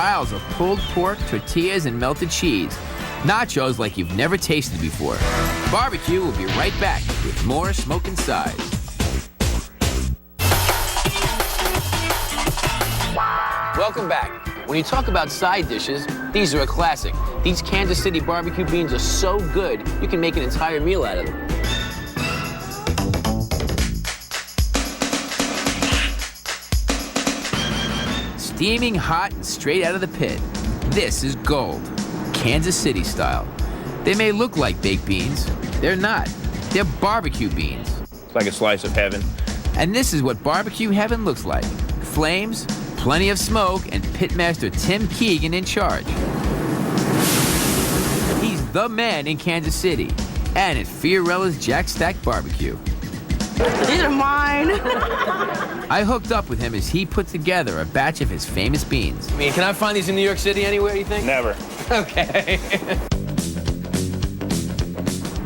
piles of pulled pork, tortillas, and melted cheese. Nachos like you've never tasted before. Barbecue will be right back with more Smokin' Sides. Welcome back. When you talk about side dishes, these are a classic. These Kansas City barbecue beans are so good, you can make an entire meal out of them. Steaming hot and straight out of the pit. This is gold, Kansas City style. They may look like baked beans. They're not. They're barbecue beans. It's like a slice of heaven. And this is what barbecue heaven looks like. Flames, plenty of smoke, and pitmaster Tim Keegan in charge. He's the man in Kansas City and at Fiorella's Jack Stack Barbecue. These are mine. I hooked up with him as he put together a batch of his famous beans. I mean, can I find these in New York City anywhere, you think? Never. Okay.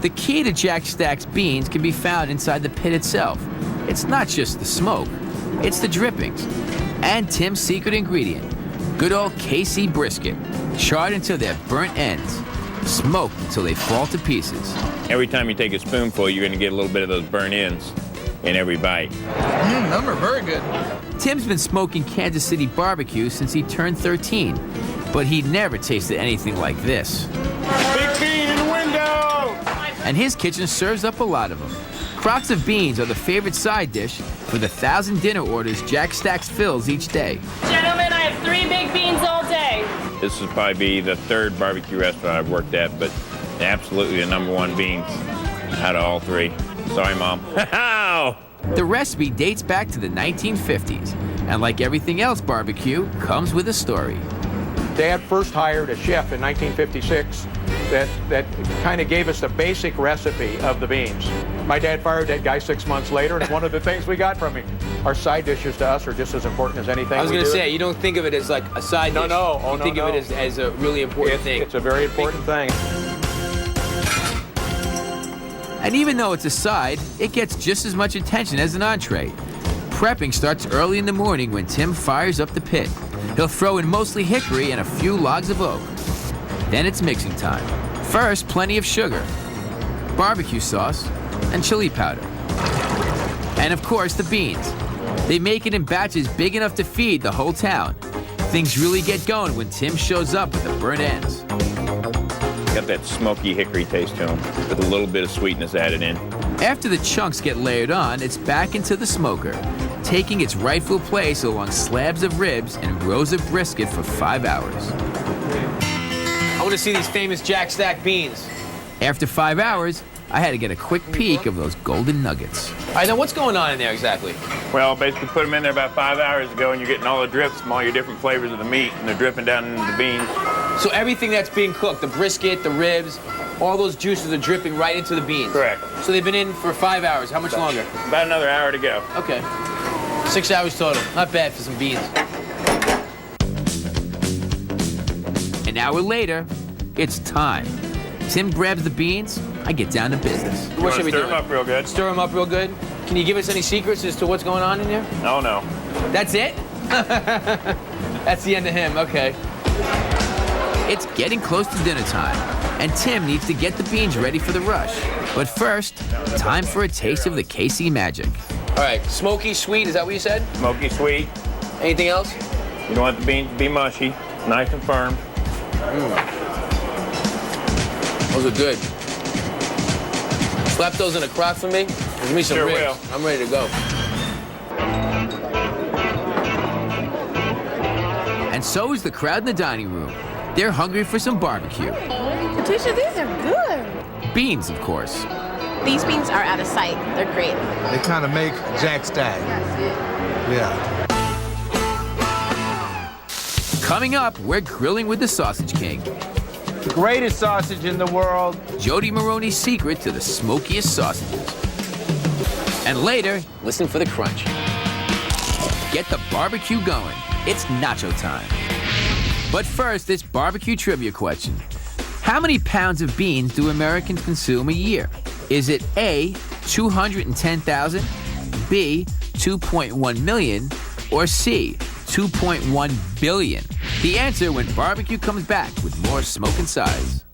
The key to Jack Stack's beans can be found inside the pit itself. It's not just the smoke, it's the drippings. And Tim's secret ingredient, good old KC brisket, charred until they're burnt ends, smoked until they fall to pieces. Every time you take a spoonful, you're going to get a little bit of those burnt ends in every bite. Them are very good. Tim's been smoking Kansas City barbecue since he turned 13, but he never tasted anything like this. Big bean in the window! And his kitchen serves up a lot of them. Crocks of beans are the favorite side dish for the 1,000 dinner orders Jack Stacks fills each day. Gentlemen, I have 3 big beans all day. This will probably be the 3rd barbecue restaurant I've worked at, but absolutely the #1 beans out of all 3. Sorry, Mom. The recipe dates back to the 1950s, and like everything else barbecue, comes with a story. Dad first hired a chef in 1956 that kind of gave us the basic recipe of the beans. My dad fired that guy 6 months later, and it's one of the things we got from him. Our side dishes to us are just as important as anything. I was going to say, you don't think of it as like a side dish. No. You think of it as a really important thing. It's a very important thing. And even though it's a side, it gets just as much attention as an entree. Prepping starts early in the morning when Tim fires up the pit. He'll throw in mostly hickory and a few logs of oak. Then it's mixing time. First, plenty of sugar, barbecue sauce, and chili powder. And of course, the beans. They make it in batches big enough to feed the whole town. Things really get going when Tim shows up with the burnt ends. Got that smoky hickory taste to them with a little bit of sweetness added in. After the chunks get layered on, it's back into the smoker, taking its rightful place along slabs of ribs and rows of brisket for 5 hours. I want to see these famous Jack Stack beans. After 5 hours, I had to get a quick peek of those golden nuggets. All right, now what's going on in there exactly? Well, basically put them in there about 5 hours ago, and you're getting all the drips from all your different flavors of the meat, and they're dripping down into the beans. So everything that's being cooked, the brisket, the ribs, all those juices are dripping right into the beans. Correct. So they've been in for 5 hours. How much longer? About another hour to go. Okay. 6 hours total. Not bad for some beans. An hour later, it's time. Tim grabs the beans, I get down to business. You What should we do? stir them up real good? Stir them up real good. Can you give us any secrets as to what's going on in there? Oh, no. That's it? That's the end of him. Okay. It's getting close to dinner time, and Tim needs to get the beans ready for the rush. But first, time for a taste of the KC magic. All right. Smoky, sweet. Is that what you said? Smoky sweet. Anything else? You don't want the beans to be mushy. Nice and firm. Those are good. Slap those in a crock for me. Give me some Sure ribs. will. I'm ready to go. And so is the crowd in the dining room. They're hungry for some barbecue. Patricia, these are good. Beans, of course. These beans are out of sight. They're great. They kind of make Jack Stack. Yeah. Coming up, we're grilling with the Sausage King. The greatest sausage in the world. Jody Maroney's secret to the smokiest sausages. And later, listen for the crunch. Get the barbecue going. It's nacho time. But first, this barbecue trivia question. How many pounds of beans do Americans consume a year? Is it A, 210,000, B, 2.1 million, or C, 2.1 billion? The answer when barbecue comes back with more smoke and size.